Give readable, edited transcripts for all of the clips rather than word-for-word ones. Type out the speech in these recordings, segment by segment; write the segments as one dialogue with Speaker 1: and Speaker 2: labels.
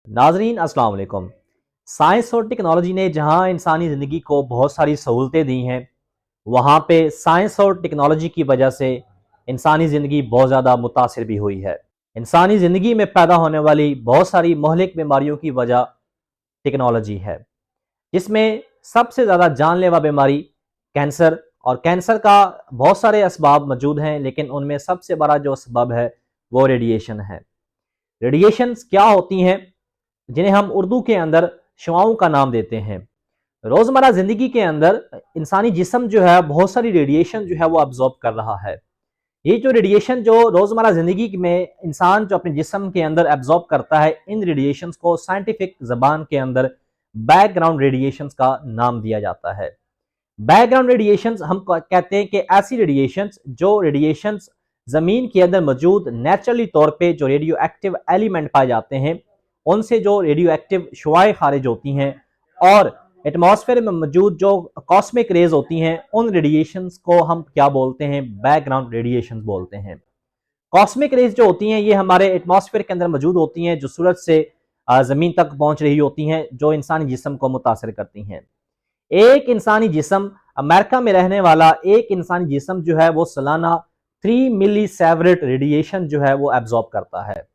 Speaker 1: नाजरीन अस्सलाम वालेकुम। साइंस और टेक्नोलॉजी ने जहां इंसानी ज़िंदगी को बहुत सारी सहूलतें दी हैं, वहां पे साइंस और टेक्नोलॉजी की वजह से इंसानी ज़िंदगी बहुत ज़्यादा मुतासिर भी हुई है। इंसानी ज़िंदगी में पैदा होने वाली बहुत सारी मोहलिक बीमारियों की वजह टेक्नोलॉजी है, जिसमें सबसे ज़्यादा जानलेवा बीमारी कैंसर। और कैंसर का बहुत सारे असबाब मौजूद हैं, लेकिन उनमें सबसे बड़ा जो सबब है वो रेडिएशन है। रेडिएशंस क्या होती हैं, जिन्हें हम उर्दू के अंदर शुआओं का नाम देते हैं। रोज़मर्रा ज़िंदगी के अंदर इंसानी जिस्म जो है बहुत सारी रेडिएशन जो है वो अब्जॉर्ब कर रहा है। ये जो रेडिएशन जो रोज़मर्रा ज़िंदगी में इंसान जो अपने जिस्म के अंदर एब्जॉर्ब करता है, इन रेडिएशंस को साइंटिफिक ज़बान के अंदर बैकग्राउंड रेडिएशंस का नाम दिया जाता है। बैकग्राउंड रेडिएशंस हम कहते हैं कि ऐसी रेडिएशंस ज़मीन के अंदर मौजूद नेचुरली तौर पे जो रेडियो एक्टिव एलिमेंट पाए जाते हैं, उनसे जो रेडियो एक्टिव शुआएं खारिज होती हैं, और एटमॉस्फेयर में मौजूद जो कॉस्मिक रेज होती हैं, उन रेडिएशंस को हम क्या बोलते हैं? बैकग्राउंड रेडिएशंस बोलते हैं। कॉस्मिक रेज जो होती हैं ये हमारे एटमॉस्फेयर के अंदर मौजूद होती हैं, जो सूरज से ज़मीन तक पहुंच रही होती हैं, जो इंसानी जिस्म को मुतासर करती हैं। एक इंसानी जिस्म, अमेरिका में रहने वाला एक इंसानी जिस्म जो है वो सालाना 3 मिली सेवरेट रेडिएशन जो है वो एब्जॉर्ब करता है।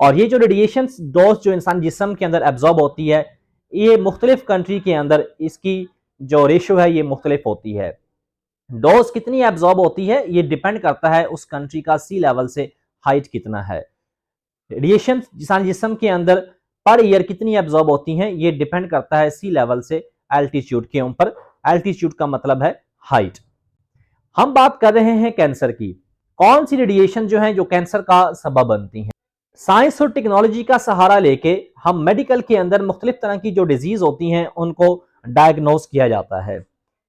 Speaker 1: और ये जो रेडिएशन डोज जो इंसान जिस्म के अंदर एब्जॉर्ब होती है, ये मुख्तलिफ कंट्री के अंदर इसकी जो रेशो है ये मुख्तलिफ होती है। डोज कितनी एब्जॉर्ब होती है ये डिपेंड करता है उस कंट्री का सी लेवल से हाइट कितना है। रेडिएशन इंसान जिस्म के अंदर पर ईयर कितनी एब्जॉर्ब होती हैं ये डिपेंड करता है सी लेवल से एल्टीट्यूड के ऊपर। एल्टीट्यूड का मतलब है हाइट। हम बात कर रहे हैं कैंसर की। कौन सी रेडिएशन जो है जो कैंसर का सबब बनती है? साइंस और टेक्नोलॉजी का सहारा लेके हम मेडिकल के अंदर मुख्तलिफ तरह की जो डिजीज होती हैं उनको डायग्नोज किया जाता है।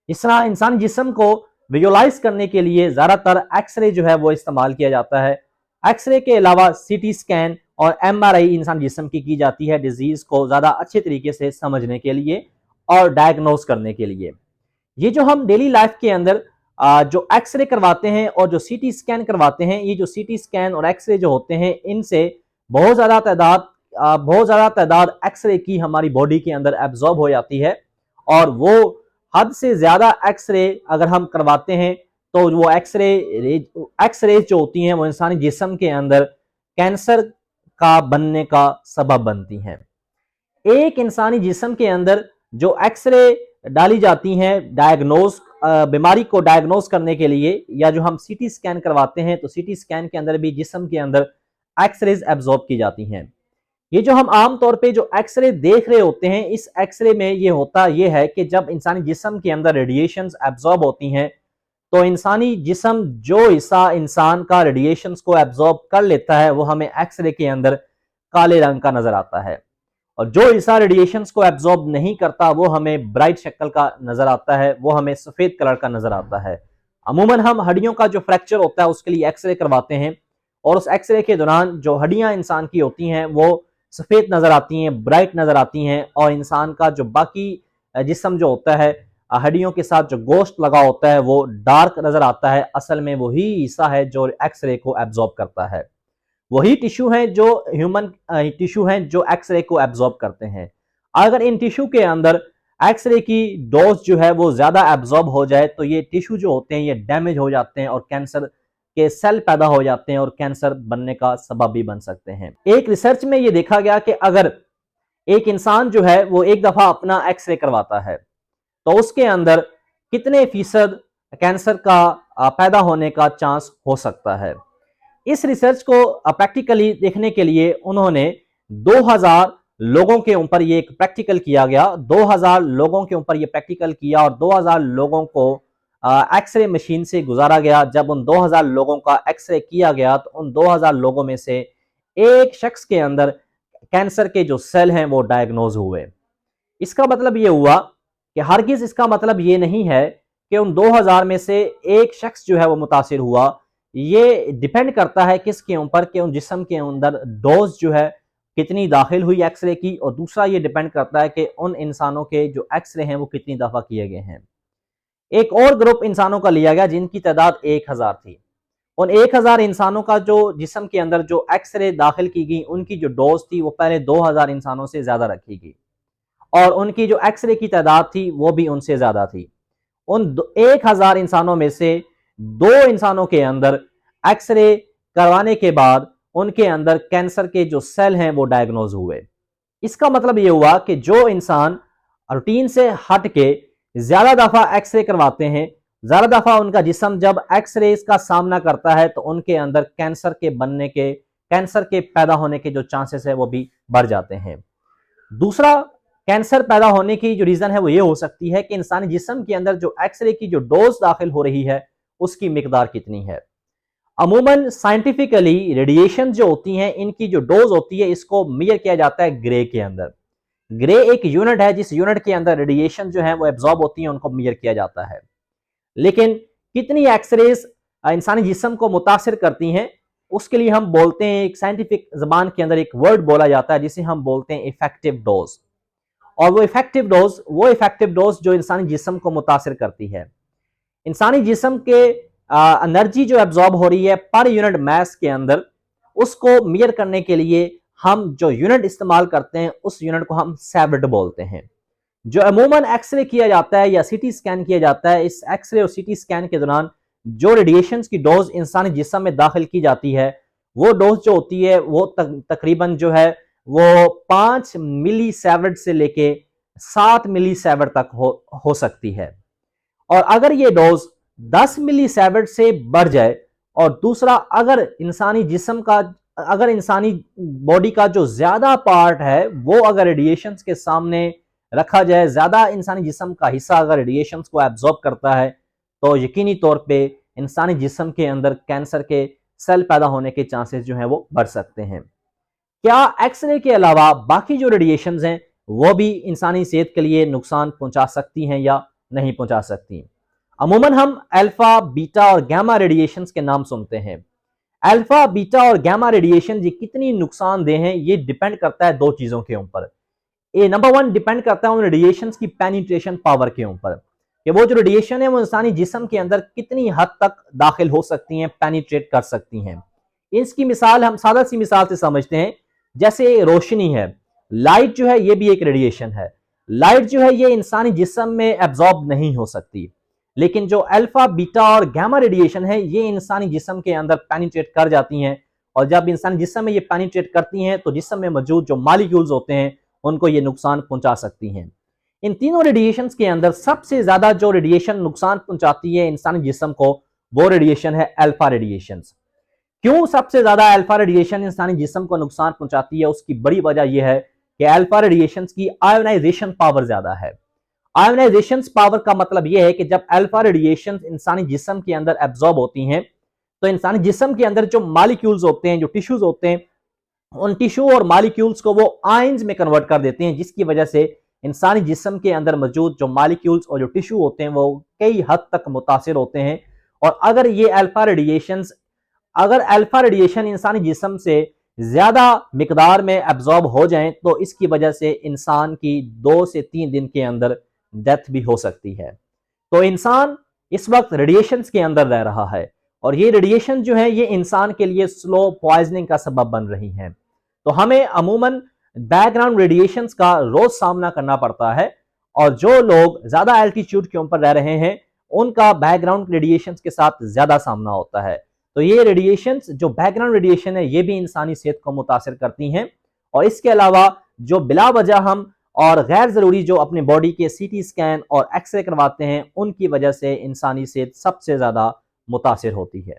Speaker 1: इस तरह इंसान जिस्म को विजुअलाइज करने के लिए ज़्यादातर एक्सरे जो है वो इस्तेमाल किया जाता है। एक्सरे के अलावा सीटी स्कैन और एमआरआई इंसान जिस्म की जाती है डिजीज को ज़्यादा अच्छे तरीके से समझने के लिए और डायग्नोज करने के लिए। ये जो हम डेली लाइफ के अंदर जो एक्सरे करवाते हैं और जो सीटी स्कैन करवाते हैं, ये जो सीटी स्कैन और एक्सरे जो होते हैं, इनसे बहुत ज़्यादा तादाद एक्सरे की हमारी बॉडी के अंदर एब्जॉर्ब हो जाती है। और वो हद से ज़्यादा एक्सरे अगर हम करवाते हैं तो वो एक्सरे जो होती हैं वो इंसानी जिस्म के अंदर कैंसर का बनने का सबब बनती हैं। एक इंसानी जिस्म के अंदर जो एक्सरे डाली जाती हैं बीमारी को डायग्नोज करने के लिए, या जो हम सीटी स्कैन करवाते हैं, तो सीटी स्कैन के अंदर भी जिस्म के अंदर एक्सरेज एब्जॉर्ब की जाती हैं। ये जो हम आम तौर पे जो एक्सरे देख रहे होते हैं, इस एक्सरे में ये होता ये है कि जब इंसानी जिस्म के अंदर रेडिएशंस एब्जॉर्ब होती हैं, तो इंसानी जिस्म जो हिस्सा इंसान का रेडिएशंस को एब्जॉर्ब कर लेता है वो हमें एक्सरे के अंदर काले रंग का नजर आता है, और जो हिस्सा रेडिएशंस को एब्जॉर्ब नहीं करता वो हमें ब्राइट शक्ल का नजर आता है, वो हमें सफेद कलर का नजर आता है। अमूमन हम हड्डियों का जो फ्रैक्चर होता है उसके लिए एक्सरे करवाते हैं, और उस एक्सरे के दौरान जो हड्डियां इंसान की होती हैं वो सफेद नजर आती हैं, ब्राइट नजर आती हैं, और इंसान का जो बाकी जिस्म जो होता है, हड्डियों के साथ जो गोश्त लगा होता है, वो डार्क नजर आता है। असल में वही हिस्सा है जो एक्सरे को एब्जॉर्ब करता है। वही टिश्यू हैं जो ह्यूमन टिश्यू हैं जो एक्सरे को एब्जॉर्ब करते हैं। अगर इन टिश्यू के अंदर एक्सरे की डोज जो है वो ज्यादा एब्जॉर्ब हो जाए, तो ये टिश्यू जो होते हैं ये डैमेज हो जाते हैं और कैंसर के सेल पैदा हो जाते हैं, और कैंसर बनने का सबब भी बन सकते हैं। एक रिसर्च में ये देखा गया कि अगर एक इंसान जो है वो एक दफा अपना एक्सरे करवाता है, तो उसके अंदर कितने फीसद कैंसर का पैदा होने का चांस हो सकता है। इस रिसर्च को प्रैक्टिकली देखने के लिए उन्होंने 2000 लोगों के ऊपर ये एक प्रैक्टिकल किया गया। 2000 लोगों के ऊपर ये प्रैक्टिकल किया और 2000 लोगों को एक्सरे मशीन से गुजारा गया। जब उन 2000 लोगों का एक्सरे किया गया तो उन 2000 लोगों में से एक शख्स के अंदर कैंसर के जो सेल हैं वो डायग्नोज हुए। इसका मतलब ये हुआ कि हरगिज इसका मतलब ये नहीं है कि उन 2000 में से एक शख्स जो है वो मुतासिर हुआ। ये डिपेंड करता है किसके ऊपर, कि उन जिस्म के अंदर डोज जो है कितनी दाखिल हुई एक्सरे की, और दूसरा ये डिपेंड करता है कि उन इंसानों के जो एक्सरे हैं वो कितनी दफा किए गए हैं। एक और ग्रुप इंसानों का लिया गया जिनकी तादाद 1000 थी। उन 1000 इंसानों का जो जिस्म के अंदर जो एक्सरे दाखिल की गई, उनकी जो डोज थी वो पहले 2000 इंसानों से ज्यादा रखी गई, और उनकी जो एक्सरे की तादाद थी वो भी उनसे ज्यादा थी। उन 1000 इंसानों में से 2 इंसानों के अंदर एक्सरे करवाने के बाद उनके अंदर कैंसर के जो सेल हैं वो डायग्नोज हुए। इसका मतलब ये हुआ कि जो इंसान रूटीन से हट के ज्यादा दफा एक्सरे करवाते हैं, ज्यादा दफा उनका जिस्म जब एक्सरे का सामना करता है तो उनके अंदर कैंसर के पैदा होने के जो चांसेस है वो भी बढ़ जाते हैं। दूसरा, कैंसर पैदा होने की जो रीजन है वो ये हो सकती है कि इंसानी जिस्म के अंदर जो एक्सरे की जो डोज दाखिल हो रही है उसकी मिकदार कितनी है। अमूमन साइंटिफिकली रेडिएशन जो होती हैं, इनकी जो डोज होती है इसको मेजर किया जाता है ग्रे के अंदर। ग्रे एक यूनिट है जिस यूनिट के अंदर रेडिएशन जो है वो एब्जॉर्ब होती है, उनको मेजर किया जाता है। लेकिन कितनी एक्सरेज इंसानी जिस्म को मुतासिर करती हैं उसके लिए हम बोलते हैं, एक साइंटिफिक जबान के अंदर एक वर्ड बोला जाता है जिसे हम बोलते हैं इफेक्टिव डोज। और वो इफेक्टिव डोज जो इंसानी जिस्म को मुतासिर करती है। इंसानी जिस्म के एनर्जी जो एब्जॉर्ब हो रही है पर यूनिट मास के अंदर, उसको मेजर करने के लिए हम जो यूनिट इस्तेमाल करते हैं उस यूनिट को हम सेवर्ट बोलते हैं। जो अमूमन एक्सरे किया जाता है या सीटी स्कैन किया जाता है, इस एक्सरे और सीटी स्कैन के दौरान जो रेडिएशन की डोज इंसानी जिस्म में दाखिल की जाती है वो डोज जो होती है वो तकरीबन जो है वो 5 मिली सेवर्ट से लेके 7 मिली सेवर्ट तक हो सकती है। और अगर ये डोज 10 मिली सेवर्ट से बढ़ जाए, और दूसरा अगर इंसानी बॉडी का जो ज्यादा पार्ट है वो अगर रेडिएशन के सामने रखा जाए, ज्यादा इंसानी जिस्म का हिस्सा अगर रेडिएशन को एब्जॉर्ब करता है, तो यकीनी तौर पे इंसानी जिस्म के अंदर कैंसर के सेल पैदा होने के चांसेस जो हैं वो बढ़ सकते हैं। क्या एक्सरे के अलावा बाकी जो रेडिएशंस हैं वो भी इंसानी सेहत के लिए नुकसान पहुंचा सकती हैं या नहीं पहुंचा सकती? अमूमन हम अल्फा, बीटा और गामा रेडिएशंस के नाम सुनते हैं। अल्फा, बीटा और गामा रेडिएशन ये कितनी नुकसानदेह हैं ये डिपेंड करता है 2 चीजों के ऊपर। नंबर 1 डिपेंड करता है उन रेडिएशंस की पेनिट्रेशन पावर के ऊपर, कि वो जो रेडिएशन है वो इंसानी जिस्म के अंदर कितनी हद तक दाखिल हो सकती हैं, पेनिट्रेट कर सकती हैं। इसकी मिसाल हम सादा सी मिसाल से समझते हैं, जैसे रोशनी है, लाइट जो है ये भी एक रेडिएशन है। लाइट जो है ये इंसानी जिस्म में एब्जॉर्ब नहीं हो सकती, लेकिन जो अल्फा, बीटा और गामा रेडिएशन है ये इंसानी जिस्म के अंदर पेनिट्रेट कर जाती हैं, और जब इंसानी जिस्म में ये पेनिट्रेट करती हैं तो जिस्म में मौजूद जो मॉलिक्यूल्स होते हैं उनको ये नुकसान पहुंचा सकती हैं। इन तीनों रेडिएशंस के अंदर सबसे ज्यादा जो रेडिएशन नुकसान पहुंचाती है इंसानी जिस्म को, वो रेडिएशन है अल्फा रेडिएशन। क्यों सबसे ज्यादा अल्फा रेडिएशन इंसानी जिस्म को नुकसान पहुंचाती है? उसकी बड़ी वजह यह है कि अल्फा रेडिएशन की आयोनाइजेशन पावर ज्यादा है। आयोनाइजेशन पावर का मतलब यह है कि जब अल्फा रेडिएशन इंसानी जिस्म के अंदर एब्जॉर्ब होती हैं तो इंसानी जिस्म के अंदर जो मॉलिक्यूल्स होते हैं, जो टिश्यूज होते हैं, उन टिश्यू और मॉलिक्यूल्स को वो आयंस में कन्वर्ट कर देते हैं, जिसकी वजह से इंसानी जिस्म के अंदर मौजूद जो मॉलिक्यूल्स और जो टिश्यू होते हैं वो कई हद तक मुतासिर होते हैं। और अगर अल्फा रेडिएशन इंसानी जिस्म से ज्यादा मिकदार में एब्जॉर्ब हो जाएं तो इसकी वजह से इंसान की 2 से 3 दिन के अंदर डेथ भी हो सकती है। तो इंसान इस वक्त रेडिएशन के अंदर रह रहा है, और ये रेडिएशन जो है ये इंसान के लिए स्लो पॉइजनिंग का सबब बन रही हैं। तो हमें अमूमन बैकग्राउंड रेडिएशंस का रोज सामना करना पड़ता है, और जो लोग ज्यादा एल्टीट्यूड के ऊपर रह रहे हैं उनका बैकग्राउंड रेडिएशंस के साथ ज्यादा सामना होता है। तो ये रेडिएशंस जो बैकग्राउंड रेडिएशन है ये भी इंसानी सेहत को मुतासिर करती हैं, और इसके अलावा जो बिला वजह हम और गैर जरूरी जो अपने बॉडी के सीटी स्कैन और एक्सरे करवाते हैं उनकी वजह से इंसानी सेहत सबसे ज्यादा मुतासिर होती है।